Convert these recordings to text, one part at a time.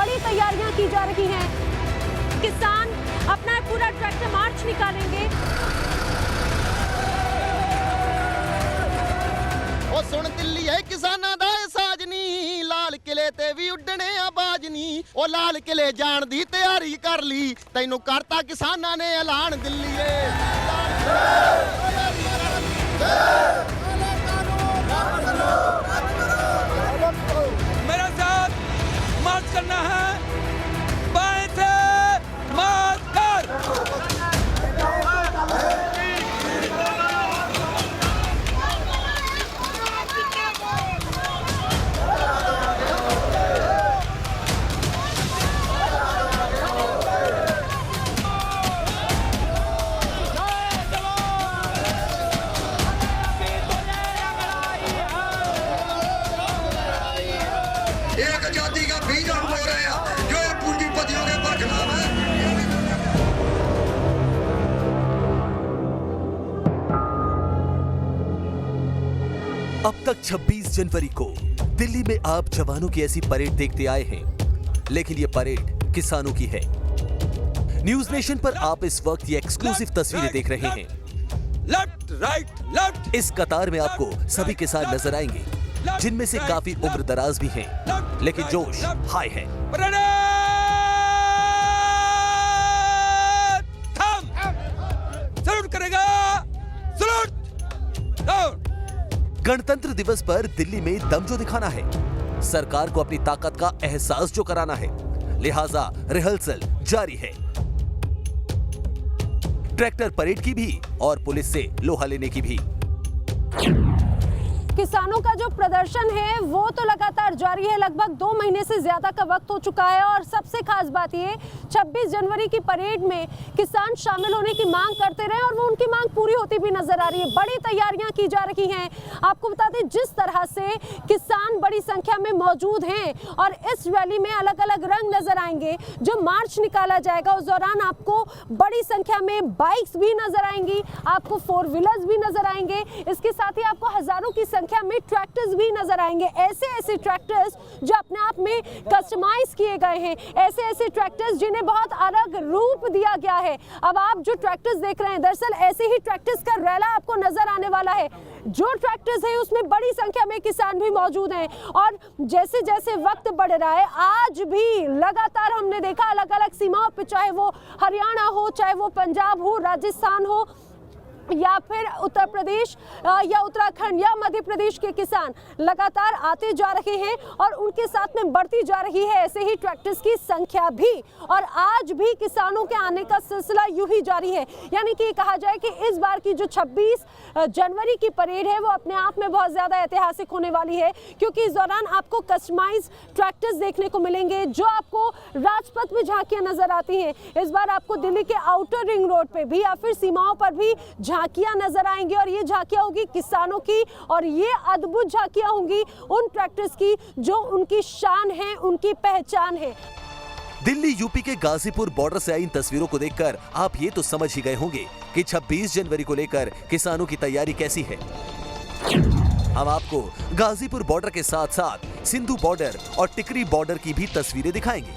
बड़ी तैयारियां की जा रही हैं। किसान अपना पूरा ट्रैक्टर मार्च निकालेंगे। ओ सुन दिल्ली है किसाना दा साजनी, लाल किले ते भी उड्डने आवाज नी। ओ लाल किले जान दी तैयारी कर ली, तैनू करता किसाना ने ऐलान दिल्ली मेरे साथ मार्च करना है, बाएं से मार्च कर। एक जाति का बीज हम बो रहे हैं जो पूंजीपतियों के बरखलाफ है। अब तक 26 जनवरी को दिल्ली में आप जवानों की ऐसी परेड देखते आए हैं, लेकिन ये परेड किसानों की है। न्यूज नेशन पर आप इस वक्त ये एक्सक्लूसिव तस्वीरें देख रहे हैं। Left right left. इस कतार में आपको सभी किसान नजर आएंगे, जिनमें से काफी उम्र दराज भी हैं, लेकिन जोश हाई है। सलूट करेगा, सलूट। गणतंत्र दिवस पर दिल्ली में दम जो दिखाना है, सरकार को अपनी ताकत का एहसास जो कराना है, लिहाजा रिहर्सल जारी है। ट्रैक्टर परेड की भी और पुलिस से लोहा लेने की भी। किसानों का जो प्रदर्शन है वो तो लगातार जारी है। लगभग 2 महीने से ज्यादा का वक्त हो चुका है और सबसे खास बात ये 26 जनवरी की परेड में किसान शामिल होने की मांग करते रहे और वो उनकी मांग पूरी होती भी नजर आ रही है। बड़ी तैयारियां की जा रही हैं। आपको बता दें, जिस तरह से किसान बड़ी संख्या में मौजूद हैं और इस रैली में अलग अलग रंग नजर आएंगे। जो मार्च निकाला जाएगा उस दौरान आपको बड़ी संख्या में बाइक्स भी नजर आएंगी, आपको 4 व्हीलर्स भी नजर आएंगे, इसके साथ ही आपको हजारों की संख्या में ट्रैक्टर्स भी नजर आएंगे। ऐसे ट्रैक्टर्स जो अपने आप में कस्टमाइज किए गए हैं, ऐसे ट्रैक्टर्स जिन्हें बहुत अलग रूप दिया गया है। अब आप जो ट्रैक्टर्स देख रहे हैं, दरअसल ऐसे ही ट्रैक्टर्स का रैला आपको नजर आने वाला है। जो ट्रैक्टर्स है उसमें बड़ी संख्या में किसान भी मौजूद हैं और जैसे जैसे वक्त बढ़ रहा है, आज भी लगातार हमने देखा अलग अलग सीमाओं पर, चाहे वो हरियाणा हो, चाहे वो पंजाब हो, राजस्थान हो या फिर उत्तर प्रदेश या उत्तराखंड या मध्य प्रदेश के किसान लगातार आते जा रहे हैं और उनके साथ में बढ़ती जा रही है ऐसे ही ट्रैक्टर्स की संख्या भी। और आज भी किसानों के आने का सिलसिला यूं ही जारी है। यानी कि कहा जाए कि इस बार की जो 26 जनवरी की परेड है वो अपने आप में बहुत ज़्यादा ऐतिहासिक होने वाली है, क्योंकि इस दौरान आपको कस्टमाइज ट्रैक्टर्स देखने को मिलेंगे जो आपको राजपथ में झांकियाँ नजर आती हैं। इस बार आपको दिल्ली के आउटर रिंग रोड पर भी या फिर सीमाओं पर भी झांकियां नजर आएंगी और ये झांकियां होगी किसानों की और ये अद्भुत झांकियां होंगी उन ट्रैक्टर्स की जो उनकी शान है, उनकी पहचान है। दिल्ली यूपी के गाजीपुर बॉर्डर से आई इन तस्वीरों को देखकर आप ये तो समझ ही गए होंगे कि 26 जनवरी को लेकर किसानों की तैयारी कैसी है। हम आपको गाजीपुर बॉर्डर के साथ साथ सिंधु बॉर्डर और टिकरी बॉर्डर की भी तस्वीरें दिखाएंगे,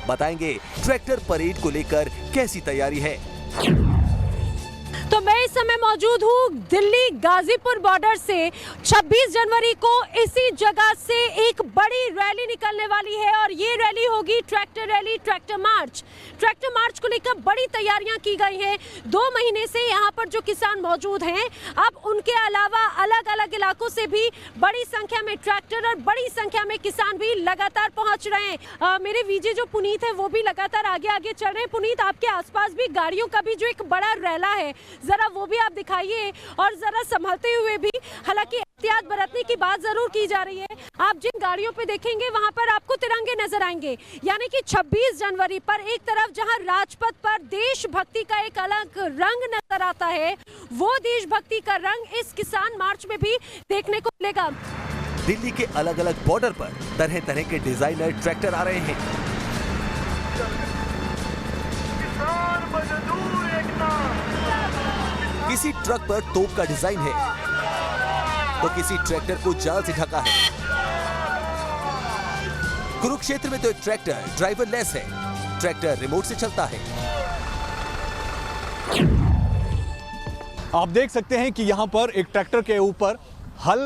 बताएंगे ट्रैक्टर परेड को लेकर कैसी तैयारी है। तो मैं इस समय मौजूद हूँ दिल्ली गाजीपुर बॉर्डर से। 26 जनवरी को इसी जगह से एक बड़ी रैली निकलने वाली है और ये रैली होगी tractor rally, tractor march. Tractor march को लेकर बड़ी तैयारियां की गई हैं। 2 महीने से यहाँ पर जो किसान मौजूद हैं, अब उनके अलावा अलग अलग इलाकों से भी बड़ी संख्या में ट्रैक्टर और बड़ी संख्या में किसान भी लगातार पहुंच रहे हैं। मेरे वीजे जो पुनीत है वो भी लगातार आगे आगे चल रहे हैं। पुनीत, आपके आसपास भी गाड़ियों का भी जो एक बड़ा रैला है, जरा वो भी आप दिखाइए और जरा संभलते हुए भी। हालांकि एहतियात बरतने की बात जरूर की जा रही है। आप जिन गाड़ियों पे देखेंगे वहां पर आपको तिरंगे नजर आएंगे। यानी कि 26 जनवरी पर एक तरफ जहां राजपथ पर देशभक्ति का एक अलग रंग नजर आता है, वो देशभक्ति का रंग इस किसान मार्च में भी देखने को मिलेगा। दिल्ली के अलग अलग बॉर्डर पर तरह तरह के डिजाइनर ट्रैक्टर आ रहे हैं। किसी ट्रक पर तोप का डिजाइन है तो किसी ट्रैक्टर को जाल से ढका है। कुरुक्षेत्र में तो एक ट्रैक्टर ड्राइवर लेस है। ट्रैक्टर रिमोट से चलता है। आप देख सकते हैं कि यहाँ पर एक ट्रैक्टर के ऊपर हल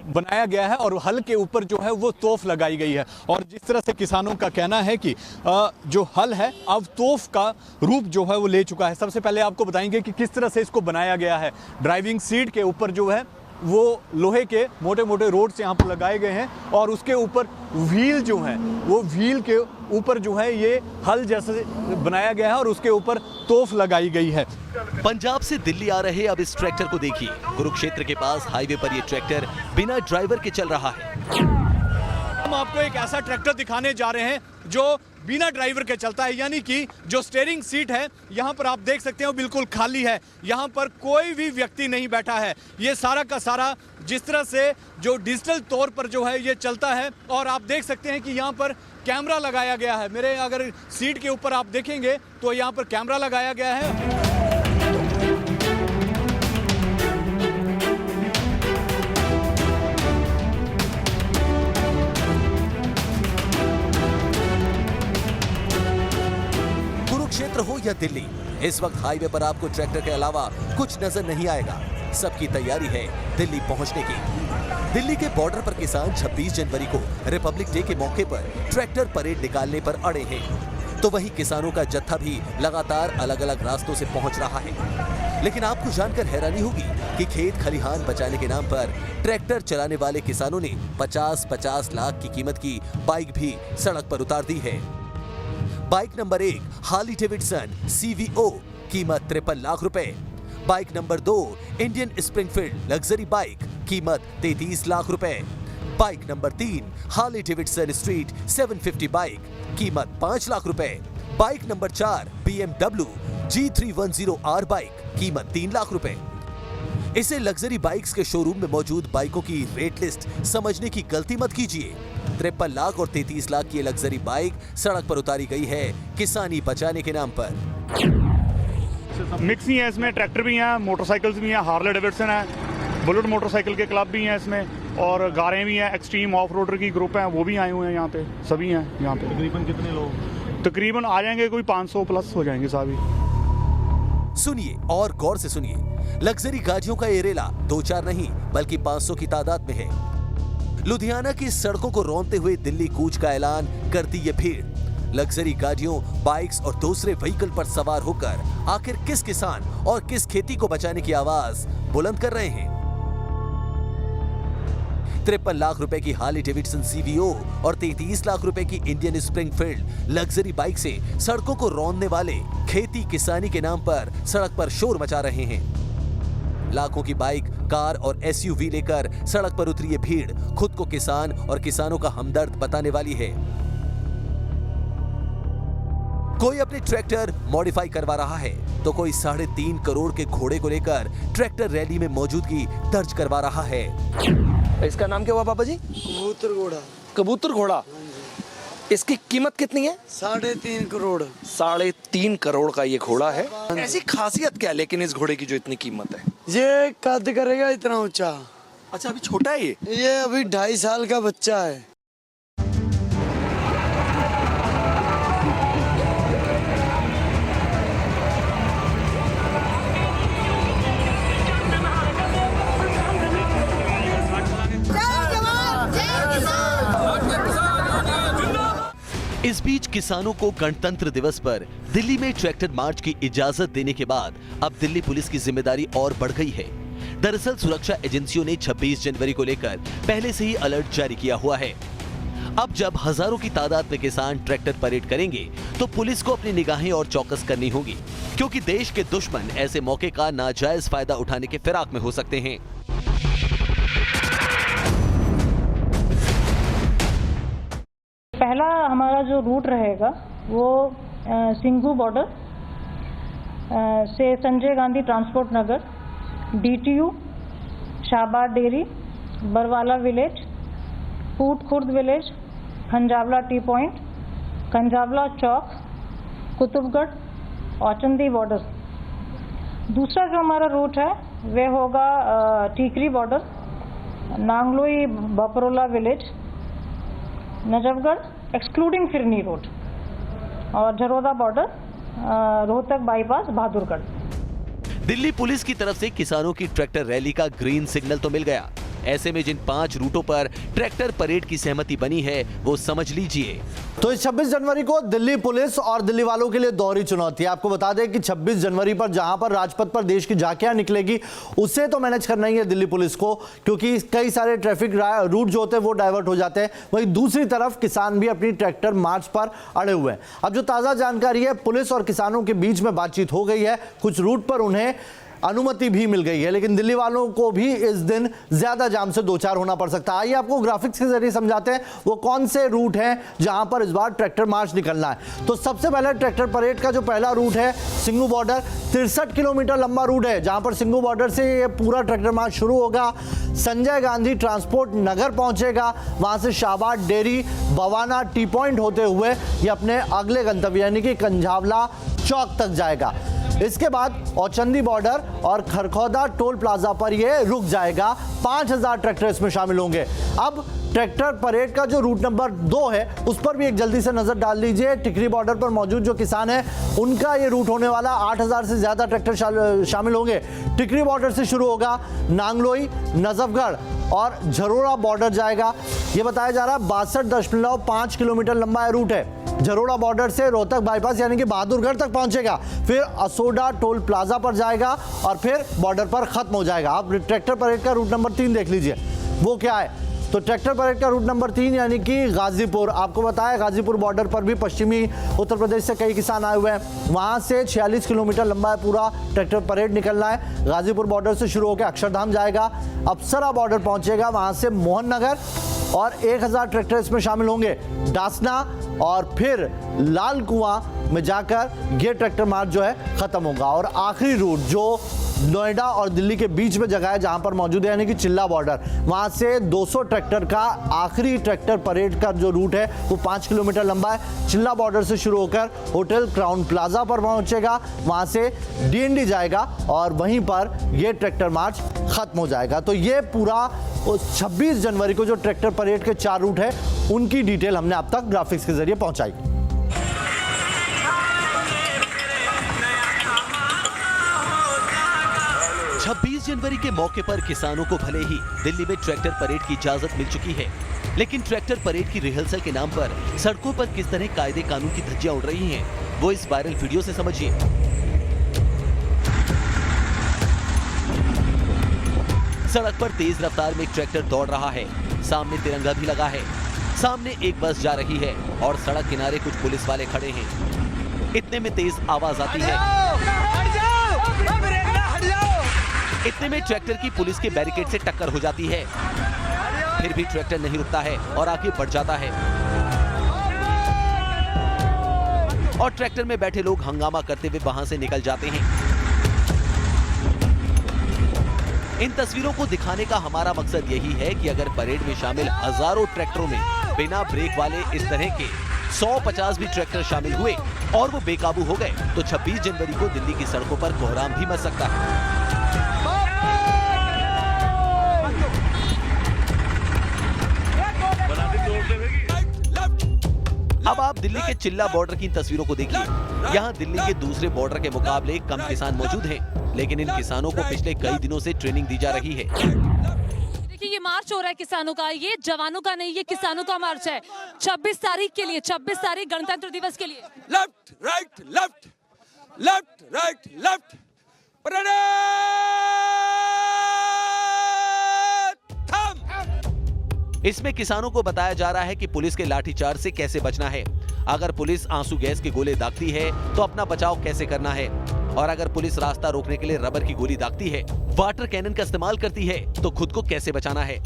बनाया गया है और हल के ऊपर जो है वो तोफ लगाई गई है। और जिस तरह से किसानों का कहना है कि जो हल है अब तोफ का रूप जो है वो ले चुका है। सबसे पहले आपको बताएंगे कि किस तरह से इसको बनाया गया है। ड्राइविंग सीट के ऊपर जो है वो लोहे के मोटे मोटे रोड्स यहाँ पर लगाए गए हैं और उसके ऊपर व्हील जो है वो व्हील के ऊपर जो है ये हल जैसे बनाया गया है और उसके ऊपर तोफ लगाई गई है। पंजाब से दिल्ली आ रहे अब इस ट्रैक्टर को देखिए। कुरुक्षेत्र के पास हाईवे पर ये ट्रैक्टर बिना ड्राइवर के चल रहा है। हम आपको एक ऐसा ट्रैक्टर दिखाने जा रहे हैं जो बिना ड्राइवर के चलता है, यानी कि जो स्टीयरिंग सीट है यहाँ पर आप देख सकते हो बिल्कुल खाली है। यहाँ पर कोई भी व्यक्ति नहीं बैठा है। ये सारा का सारा जिस तरह से जो डिजिटल तौर पर जो है ये चलता है। और आप देख सकते हैं कि यहाँ पर कैमरा लगाया गया है। मेरे अगर सीट के ऊपर आप देखेंगे तो यहाँ पर कैमरा लगाया गया है। कुरुक्षेत्र हो या दिल्ली, इस वक्त हाईवे पर आपको ट्रैक्टर के अलावा कुछ नजर नहीं आएगा। सबकी तैयारी है दिल्ली पहुंचने की। दिल्ली के बॉर्डर पर किसान 26 जनवरी को रिपब्लिक डे के मौके पर ट्रैक्टर परेड निकालने पर अड़े हैं, तो वहीं किसानों का जत्था भी लगातार अलग अलग रास्तों से पहुंच रहा है। लेकिन आपको जानकर हैरानी होगी कि खेत खलिहान बचाने के नाम पर ट्रैक्टर चलाने वाले किसानों ने 50-50 लाख की कीमत की बाइक भी सड़क पर उतार दी है। Bike number 1 Harley Davidson CVO, कीमत 53 लाख रुपए। Bike number 2 Indian Springfield luxury bike, कीमत 33 लाख रुपए। Bike number 3 Harley Davidson street 750 bike, कीमत 5 लाख रुपए। Bike number 4 BMW G310R bike, कीमत 3 लाख रुपए। इसे लग्जरी बाइक्स के शोरूम में मौजूद बाइकों की रेट लिस्ट समझने की गलती मत कीजिए। 53 लाख और 33 लाख की लग्जरी बाइक सड़क पर उतारी गई है किसानी बचाने के नाम पर। मिक्स ही है इसमें, ट्रैक्टर भी हैं, मोटरसाइकिल्स भी हैं, हार्ले डेविडसन है, बुलेट मोटरसाइकिल के क्लब भी हैं इसमें, और गारें भी हैं, एक्सट्रीम ऑफ रोडर की ग्रुप हैं वो भी आए हुए हैं यहाँ पे, सभी हैं यहाँ पे। तकरीबन कितने लोग? तकरीबन आ जाएंगे कोई 500 प्लस हो जाएंगे साहब। सुनिए और गौर से सुनिए, लग्जरी गाड़ियों का ये रेला 2-4 नहीं बल्कि 500 की तादाद में है। लुधियाना की सड़कों को रौंदते हुए दिल्ली कूच का ऐलान करती ये भीड़ लग्जरी गाड़ियों, बाइक्स और दूसरे व्हीकल पर सवार होकर आखिर किस किसान और किस खेती को बचाने की आवाज बुलंद कर रहे हैं। 53 लाख रुपए की हार्ली डेविडसन CVO और 33 लाख रुपए की इंडियन स्प्रिंगफील्ड लग्जरी बाइक से सड़कों को रौंदने वाले खेती किसानी के नाम पर सड़क पर शोर मचा रहे हैं। लाखों की बाइक, कार और SUV लेकर सड़क पर उतरी ये भीड़ खुद को किसान और किसानों का हमदर्द बताने वाली है। कोई अपने ट्रैक्टर मॉडिफाई करवा रहा है तो कोई 3.5 करोड़ के घोड़े को लेकर ट्रैक्टर रैली में मौजूदगी दर्ज करवा रहा है। इसका नाम क्या हुआ पापा जी? कबूतर घोड़ा। कबूतर घोड़ा। इसकी कीमत कितनी है? 3.5 करोड़। 3.5 करोड़ का ये घोड़ा है। ऐसी खासियत क्या है लेकिन इस घोड़े की जो इतनी कीमत है? ये कद करेगा इतना ऊंचा। अच्छा, अभी छोटा है ये अभी 2.5 साल का बच्चा है। इस बीच किसानों को गणतंत्र दिवस पर दिल्ली में ट्रैक्टर मार्च की इजाजत देने के बाद अब दिल्ली पुलिस की जिम्मेदारी और बढ़ गई है। दरअसल सुरक्षा एजेंसियों ने 26 जनवरी को लेकर पहले से ही अलर्ट जारी किया हुआ है। अब जब हजारों की तादाद में किसान ट्रैक्टर परेड करेंगे तो पुलिस को अपनी निगाहें और चौकस करनी होगी, क्योंकि देश के दुश्मन ऐसे मौके का नाजायज फायदा उठाने के फिराक में हो सकते हैं। पहला हमारा जो रूट रहेगा वो सिंघू बॉर्डर से Sanjay Gandhi transport Nagar, DTU, Shahbad dairy, Barwala village, Pooth Khurd village, Kanjhawala T point, Kanjhawala चौक, कुतुबगढ़, औचंदी बॉर्डर। दूसरा जो हमारा रूट है वह होगा Tikri border, Nangloi Baprola village, Najafgarh, excluding Firni road, और Jharoda border, Rohtak bypass, Bahadurgarh. Delhi police की तरफ से किसानों की ट्रैक्टर रैली का ग्रीन सिग्नल तो मिल गया। ऐसे में जिन 5 रूटों पर ट्रैक्टर परेड की सहमति बनी है वो समझ लीजिए। तो इस 26 जनवरी को दिल्ली पुलिस और दिल्ली वालों के लिए दोहरी चुनौती है। आपको बता दें कि 26 जनवरी पर जहां पर राजपथ पर देश की झांकियां निकलेगी उसे तो मैनेज करना ही है दिल्ली पुलिस को, क्योंकि कई सारे ट्रैफिक रूट जो होते हैं वो डाइवर्ट हो जाते हैं। वहीं दूसरी तरफ किसान भी अपनी ट्रैक्टर मार्च पर अड़े हुए हैं। अब जो ताजा जानकारी है, पुलिस और किसानों के बीच में बातचीत हो गई है, कुछ रूट पर उन्हें अनुमति भी मिल गई है, लेकिन दिल्ली वालों को भी इस दिन ज्यादा जाम से दो चार होना पड़ सकता है। आइए आपको ग्राफिक्स के जरिए समझाते हैं वो कौन से रूट हैं जहां पर इस बार ट्रैक्टर मार्च निकलना है। तो सबसे पहले ट्रैक्टर परेड का जो पहला रूट है सिंघू बॉर्डर, 63 किलोमीटर लंबा रूट है, जहां पर सिंघू बॉर्डर से ये पूरा ट्रैक्टर मार्च शुरू होगा, संजय गांधी ट्रांसपोर्ट नगर पहुंचेगा, वहां से Shahbad dairy, Bawana T point होते हुए ये अपने अगले गंतव्य यानी कि कंझावला चौक तक जाएगा। इसके बाद औचंदी बॉर्डर और खरखौदा टोल प्लाजा पर ये रुक जाएगा। 5000 ट्रैक्टर इसमें शामिल होंगे। अब ट्रैक्टर परेड का जो रूट नंबर 2 है उस पर भी एक जल्दी से नजर डाल लीजिए। टिकरी बॉर्डर पर मौजूद जो किसान हैं उनका ये रूट होने वाला, 8000 से ज्यादा ट्रैक्टर शामिल होंगे। टिकरी बॉर्डर से शुरू होगा, नांगलोई, नजफगढ़ और झरोड़ा बॉर्डर जाएगा। ये बताया जा रहा है 62.5 किलोमीटर लंबा रूट है। झरोड़ा बॉर्डर से रोहतक बाईपास यानी कि बहादुरगढ़ तक पहुंचेगा, फिर असोडा टोल प्लाजा पर जाएगा और फिर बॉर्डर पर खत्म हो जाएगा। आप ट्रैक्टर परेड का रूट नंबर 3 देख लीजिए, वो क्या है। तो ट्रैक्टर परेड का रूट नंबर 3 यानी कि गाजीपुर, आपको बताया गाजीपुर बॉर्डर पर भी पश्चिमी उत्तर प्रदेश से कई किसान आए हुए हैं। वहां से 46 किलोमीटर लंबा है पूरा ट्रैक्टर परेड निकलना है। गाजीपुर बॉर्डर से शुरू होकर अक्षरधाम जाएगा, अप्सरा बॉर्डर पहुंचेगा, वहां से मोहन नगर और 1000 ट्रैक्टर इसमें शामिल होंगे। डासना और फिर लाल कुआं में जाकर ये ट्रैक्टर मार्च जो है खत्म होगा। और आखिरी रूट जो नोएडा और दिल्ली के बीच में जगह है जहां पर मौजूद है यानी कि चिल्ला बॉर्डर, वहां से 200 ट्रैक्टर का आखिरी ट्रैक्टर परेड का जो रूट है वो 5 किलोमीटर लंबा है। चिल्ला बॉर्डर से शुरू होकर होटल क्राउन प्लाजा पर पहुंचेगा, वहां से डीएनडी जाएगा और वहीं पर यह ट्रैक्टर मार्च खत्म हो जाएगा। तो ये पूरा 26 जनवरी को जो ट्रैक्टर परेड के 4 रूट है उनकी डिटेल हमने अब तक ग्राफिक्स के जरिए पहुंचाई। छब्बीस जनवरी के मौके पर किसानों को भले ही दिल्ली में ट्रैक्टर परेड की इजाजत मिल चुकी है, लेकिन ट्रैक्टर परेड की रिहर्सल के नाम पर सड़कों पर किस तरह कायदे कानून की धज्जियां उड़ रही हैं, वो इस वायरल वीडियो से समझिए। सड़क पर तेज रफ्तार में एक ट्रैक्टर दौड़ रहा है, सामने तिरंगा भी लगा है, सामने एक बस जा रही है और सड़क किनारे कुछ पुलिस वाले खड़े हैं। इतने में तेज आवाज आती है, इतने में ट्रैक्टर की पुलिस के बैरिकेड से टक्कर हो जाती है। फिर भी ट्रैक्टर नहीं रुकता है और आगे बढ़ जाता है और ट्रैक्टर में बैठे लोग हंगामा करते हुए वहां से निकल जाते हैं। इन तस्वीरों को दिखाने का हमारा मकसद यही है कि अगर परेड में शामिल हजारों ट्रैक्टरों में बिना ब्रेक वाले इस तरह के 150 भी ट्रैक्टर शामिल हुए और वो बेकाबू हो गए तो 26 जनवरी को दिल्ली की सड़कों पर कोहराम भी मच सकता है। अब आप दिल्ली के चिल्ला बॉर्डर की तस्वीरों को देखिए। यहाँ दिल्ली के दूसरे बॉर्डर के मुकाबले कम किसान मौजूद हैं, लेकिन इन किसानों को पिछले कई दिनों से ट्रेनिंग दी जा रही है। देखिए ये मार्च हो रहा है किसानों का, ये जवानों का नहीं, ये किसानों का मार्च है 26 तारीख के लिए, 26 तारीख गणतंत्र दिवस के लिए। Left right left, left right left, इसमें किसानों को बताया जा रहा है कि पुलिस के लाठीचार्ज से कैसे बचना है। अगर पुलिस आंसू गैस के गोले दागती है तो अपना बचाव कैसे करना है, और अगर पुलिस रास्ता रोकने के लिए रबर की गोली दागती है, वाटर कैनन का इस्तेमाल करती है तो खुद को कैसे बचाना है।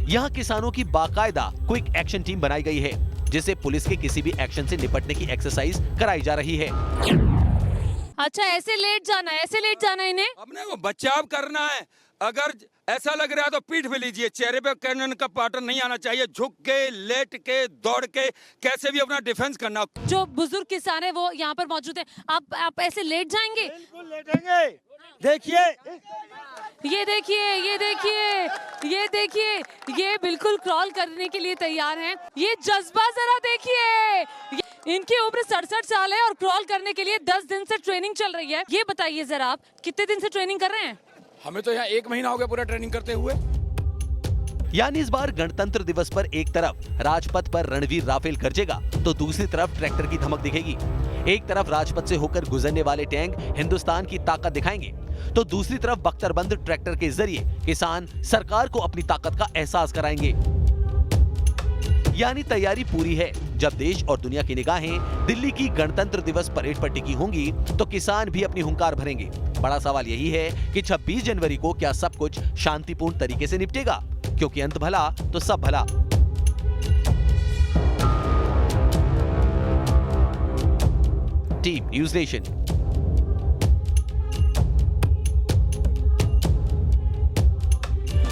यहाँ किसानों की बाकायदा क्विक एक्शन टीम बनाई गई है, जिसे पुलिस के किसी भी एक्शन से निपटने की एक्सरसाइज कराई जा रही है। अच्छा ऐसे लेट जाना है, ऐसे लेट जाना है इन्हें? अपने को बचाव करना है। अगर ऐसा लग रहा है तो पीठ पे लीजिए, चेहरे पे कैनन का पैटर्न नहीं आना चाहिए, झुक के, लेट के, दौड़ के, कैसे भी अपना डिफेंस करना। जो बुजुर्ग किसान है वो यहाँ पर मौजूद है, आप ऐसे लेट जाएंगे? बिल्कुल लेटेंगे। देखिए, ये देखिए, ये देखिए, ये देखिए, ये बिल्कुल क्रॉल करने के लिए तैयार हैं। ये जज्बा जरा देखिए, इनकी उम्र 67 साल है और क्रॉल करने के लिए 10 दिन से ट्रेनिंग चल रही है। ये बताइए जरा, आप कितने दिन से ट्रेनिंग कर रहे हैं? हमें तो यहाँ 1 महीना हो गया पूरा ट्रेनिंग करते हुए। यानी इस बार गणतंत्र दिवस पर एक तरफ राजपथ पर रणवीर राफेल गरजेगा तो दूसरी तरफ ट्रैक्टर की धमक दिखेगी। एक तरफ राजपथ से होकर गुजरने वाले टैंक हिंदुस्तान की ताकत दिखाएंगे तो दूसरी तरफ बख्तरबंद ट्रैक्टर के जरिए किसान सरकार को अपनी ताकत का एहसास कराएंगे। यानी तैयारी पूरी है। जब देश और दुनिया की निगाहें दिल्ली की गणतंत्र दिवस परेड पर टिकी होंगी तो किसान भी अपनी हुंकार भरेंगे। बड़ा सवाल यही है कि 26 जनवरी को क्या सब कुछ शांतिपूर्ण तरीके से निपटेगा, क्योंकि अंत भला तो सब भला। Team news nation.